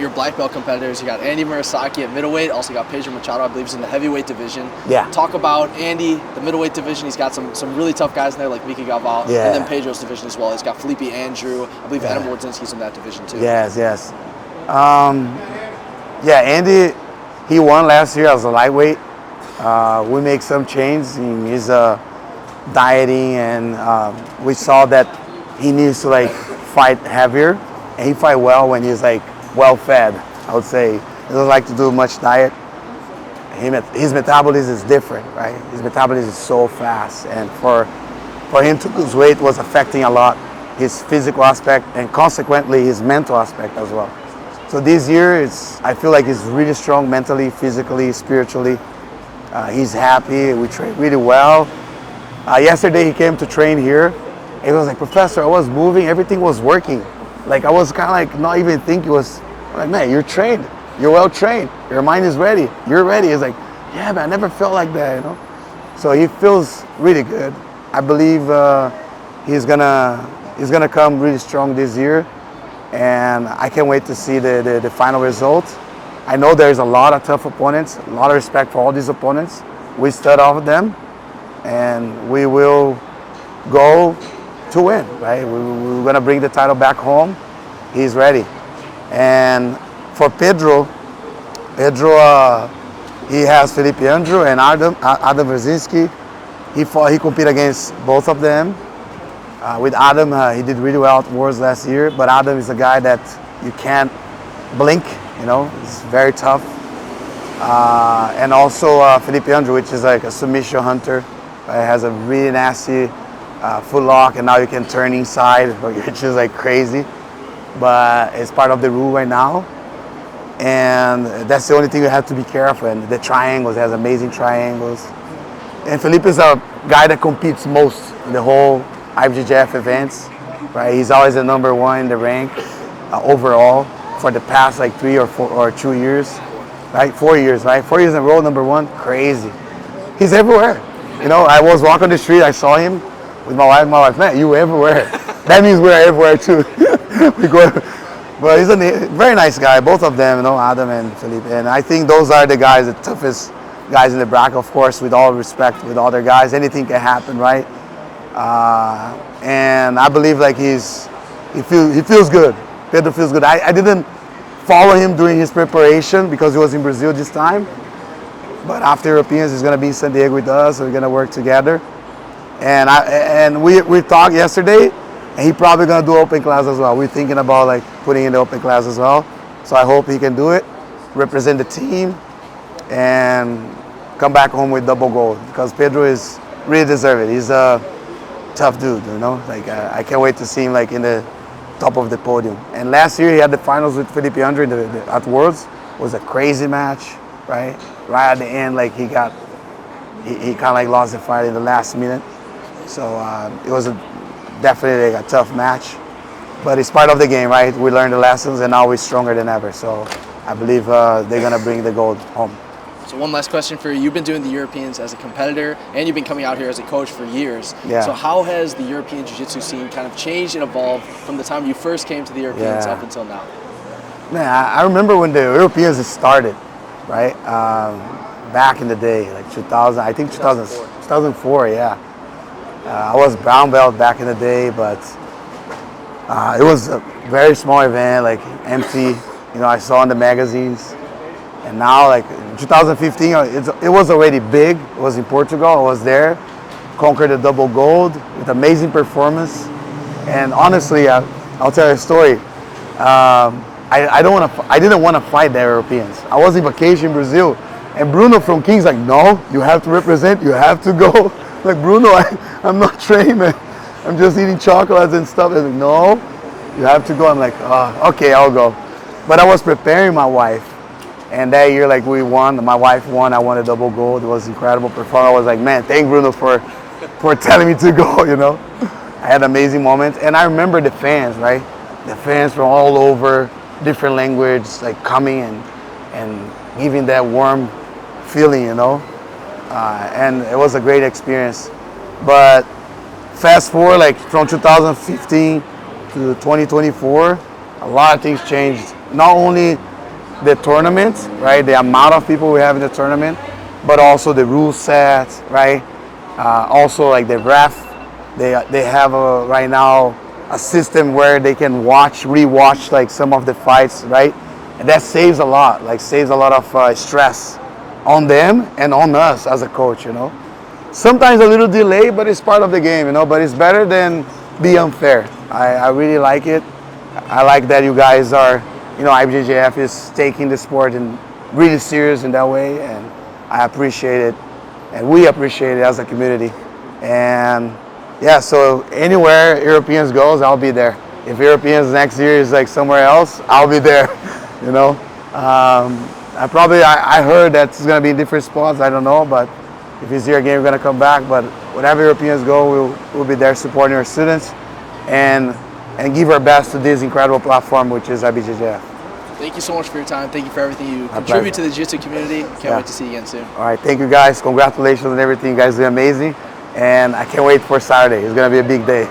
your black belt competitors. You got Andy Murasaki at middleweight. Also got Pedro Machado, I believe, is in the heavyweight division. Yeah. Talk about Andy, the middleweight division. He's got some really tough guys in there, like Miki Galvao. Yeah. And then Pedro's division as well. He's got Felipe Andrew. I believe Adam Wardzinski's in that division too. Yes. Yeah, Andy, he won last year as a lightweight. We make some changes in his dieting, and we saw that he needs to like fight heavier, and he fight well when he's like well fed. I would say he doesn't like to do much diet. His metabolism is different, right? His metabolism is so fast, and for him to lose weight was affecting a lot his physical aspect and consequently his mental aspect as well. So this year, I feel like he's really strong mentally, physically, spiritually. He's happy. We train really well. Yesterday he came to train here. He was like, "Professor, I was moving, everything was working. Like I was kind of like not even thinking. I'm like, man, you're trained. You're well trained. Your mind is ready. You're ready." He's like, "Yeah, but I never felt like that, you know." So he feels really good. I believe he's gonna come really strong this year, and I can't wait to see the final result. I know there's a lot of tough opponents, a lot of respect for all these opponents. We stud off of them, and we will go to win, right? We're gonna bring the title back home. He's ready. And for Pedro, he has Felipe Andrew and Adam Wardzinski. He competed against both of them. With Adam, he did really well at Wars last year, but Adam is a guy that you can't blink, you know, he's very tough. And also Felipe Andrew, which is like a submission hunter. Has a really nasty foot lock, and now you can turn inside, which is like crazy. But it's part of the rule right now. And that's the only thing you have to be careful. And the triangles, has amazing triangles. And Felipe is a guy that competes most in the whole IBJJF events, right? He's always the number one in the rank overall for the past like 3 or 4 or 2 years, right? 4 years, right? 4 years in a row, number one, crazy. He's everywhere. You know, I was walking the street, I saw him with my wife. My wife, man, you everywhere. That means we're everywhere too. We go, but he's a very nice guy, both of them, you know, Adam and Felipe. And I think those are the guys, the toughest guys in the bracket, of course, with all respect with other guys. Anything can happen, right? And I believe like he feels good. Pedro feels good. I didn't follow him during his preparation because he was in Brazil this time. But after Europeans, he's gonna be in San Diego with us. So we're gonna work together. And we talked yesterday, and he probably gonna do open class as well. We're thinking about like putting in the open class as well. So I hope he can do it, represent the team, and come back home with double gold because Pedro is really deserving. He's a tough dude, you know. Like I can't wait to see him like in the top of the podium. And last year he had the finals with Felipe Andrew at Worlds. It was a crazy match, right? Right at the end, like he kind of like lost the fight in the last minute. So it was definitely like a tough match, but it's part of the game, right? We learned the lessons, and now we're stronger than ever. So I believe they're gonna bring the gold home. So one last question for you. You've been doing the Europeans as a competitor, and you've been coming out here as a coach for years. Yeah. So how has the European Jiu-Jitsu scene kind of changed and evolved from the time you first came to the Europeans up until now? Man, I remember when the Europeans started, right? Back in the day, like 2000, I think 2004, yeah. I was brown belt back in the day, but it was a very small event, like empty. You know, I saw in the magazines. And now, like in 2015, it was already big. It was in Portugal. I was there, conquered the double gold with amazing performance. And honestly, I'll tell you a story. I didn't want to fight the Europeans. I was in vacation in Brazil, and Bruno from King's like, "No, you have to represent. You have to go." Like, Bruno, I'm not trained, man. I'm just eating chocolates and stuff. He's like, "No, you have to go." I'm like, "Oh, okay, I'll go." But I was preparing my wife. And that year, like, we won. My wife won. I won a double gold. It was incredible performance. I was like, man, thank Bruno for telling me to go, you know. I had amazing moments. And I remember the fans, right? The fans from all over, different language, like coming and giving that warm feeling, you know. And it was a great experience. But fast forward, like from 2015 to 2024, a lot of things changed. Not only the tournament, right? The amount of people we have in the tournament, but also the rule set, right? Also like the ref, they have right now a system where they can rewatch like some of the fights, right? And that saves a lot, saves a lot of stress on them and on us as a coach, you know. Sometimes a little delay, but it's part of the game, you know, but it's better than be unfair. I really like it. I like that you guys are, you know, IBJJF is taking the sport and really serious in that way, and I appreciate it, and we appreciate it as a community. And yeah, so anywhere Europeans goes, I'll be there. If Europeans next year is like somewhere else, I'll be there, you know. I heard that it's gonna be in different spots, I don't know, but if he's here again, we're gonna come back. But whenever Europeans go, we'll be there supporting our students and give our best to this incredible platform, which is IBJJF. Thank you so much for your time. Thank you for everything you contribute to the Jiu-Jitsu community. Can't wait to see you again soon. All right, thank you guys. Congratulations on everything. You guys are amazing. And I can't wait for Saturday. It's gonna be a big day.